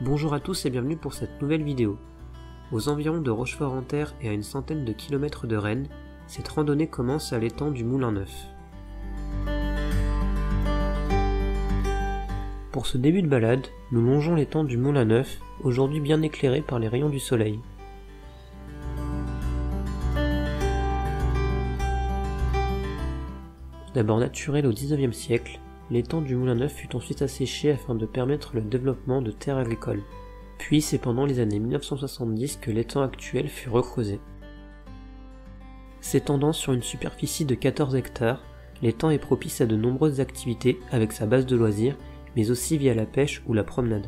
Bonjour à tous et bienvenue pour cette nouvelle vidéo. Aux environs de Rochefort-en-Terre et à une centaine de kilomètres de Rennes, cette randonnée commence à l'étang du Moulin Neuf. Pour ce début de balade, nous longeons l'étang du Moulin Neuf, aujourd'hui bien éclairé par les rayons du soleil. D'abord naturel au XIXe siècle, l'étang du Moulin Neuf fut ensuite asséché afin de permettre le développement de terres agricoles. Puis c'est pendant les années 1970 que l'étang actuel fut recreusé. S'étendant sur une superficie de 14 hectares, l'étang est propice à de nombreuses activités avec sa base de loisirs, mais aussi via la pêche ou la promenade.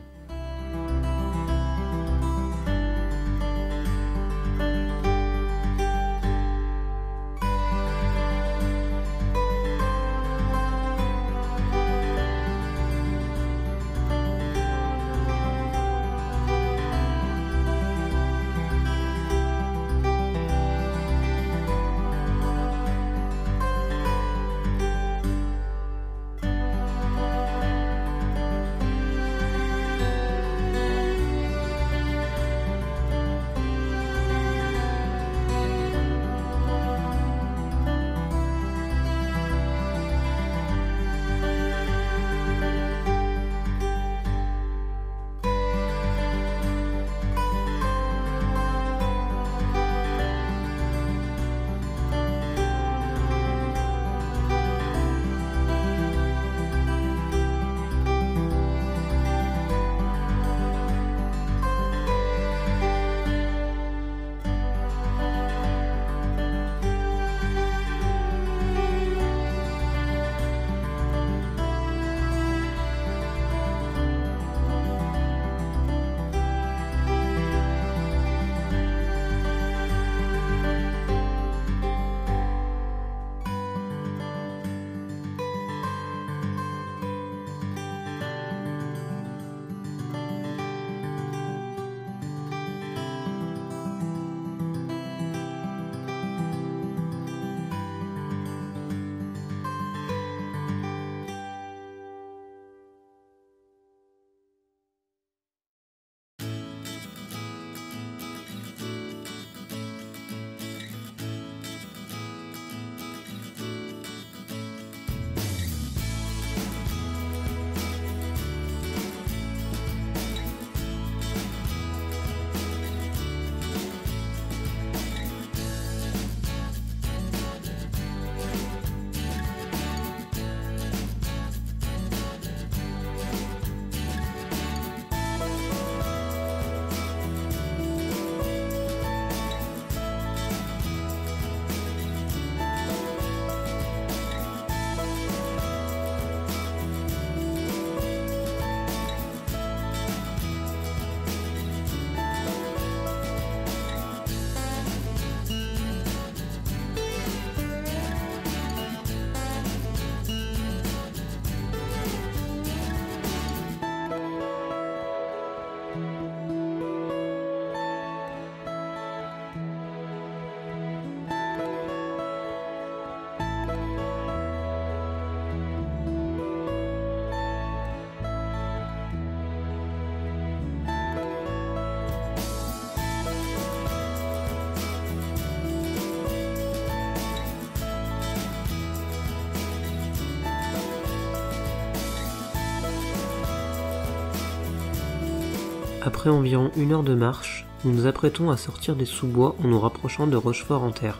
Après environ 1 heure de marche, nous nous apprêtons à sortir des sous-bois en nous rapprochant de Rochefort-en-Terre.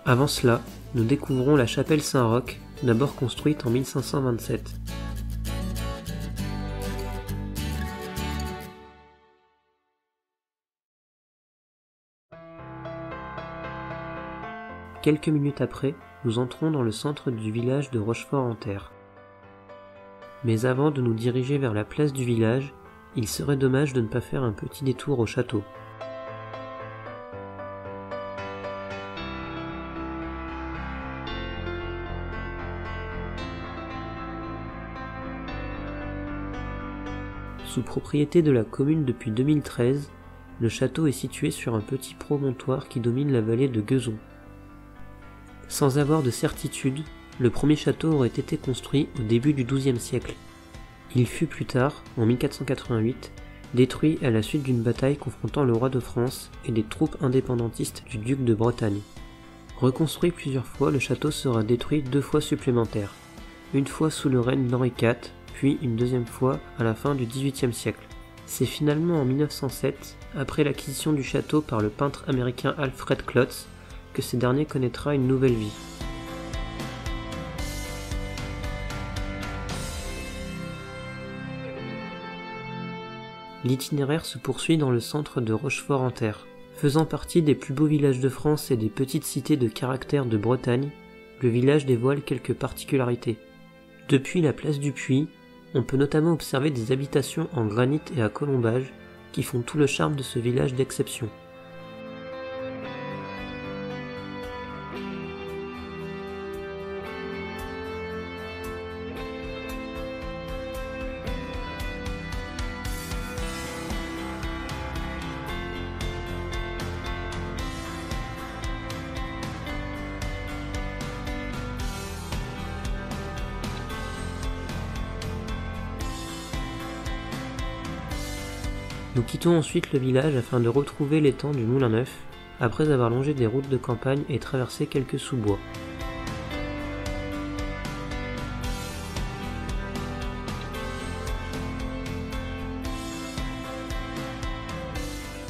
Avant cela, nous découvrons la chapelle Saint-Roch, d'abord construite en 1527. Quelques minutes après, nous entrons dans le centre du village de Rochefort-en-Terre. Mais avant de nous diriger vers la place du village, il serait dommage de ne pas faire un petit détour au château. Sous propriété de la commune depuis 2013, le château est situé sur un petit promontoire qui domine la vallée de Guezon. Sans avoir de certitude, le premier château aurait été construit au début du XIIe siècle. Il fut plus tard, en 1488, détruit à la suite d'une bataille confrontant le roi de France et des troupes indépendantistes du duc de Bretagne. Reconstruit plusieurs fois, le château sera détruit 2 fois supplémentaires, une fois sous le règne d'Henri IV, puis une deuxième fois à la fin du XVIIIe siècle. C'est finalement en 1907, après l'acquisition du château par le peintre américain Alfred Klotz, que ce dernier connaîtra une nouvelle vie. L'itinéraire se poursuit dans le centre de Rochefort-en-Terre. Faisant partie des plus beaux villages de France et des petites cités de caractère de Bretagne, le village dévoile quelques particularités. Depuis la place du Puy, on peut notamment observer des habitations en granit et à colombage qui font tout le charme de ce village d'exception. Nous quittons ensuite le village afin de retrouver l'étang du Moulin Neuf, après avoir longé des routes de campagne et traversé quelques sous-bois.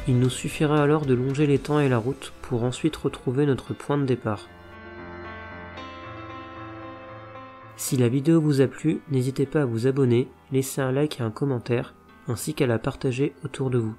Il nous suffira alors de longer l'étang et la route pour ensuite retrouver notre point de départ. Si la vidéo vous a plu, n'hésitez pas à vous abonner, laisser un like et un commentaire, ainsi qu'à la partager autour de vous.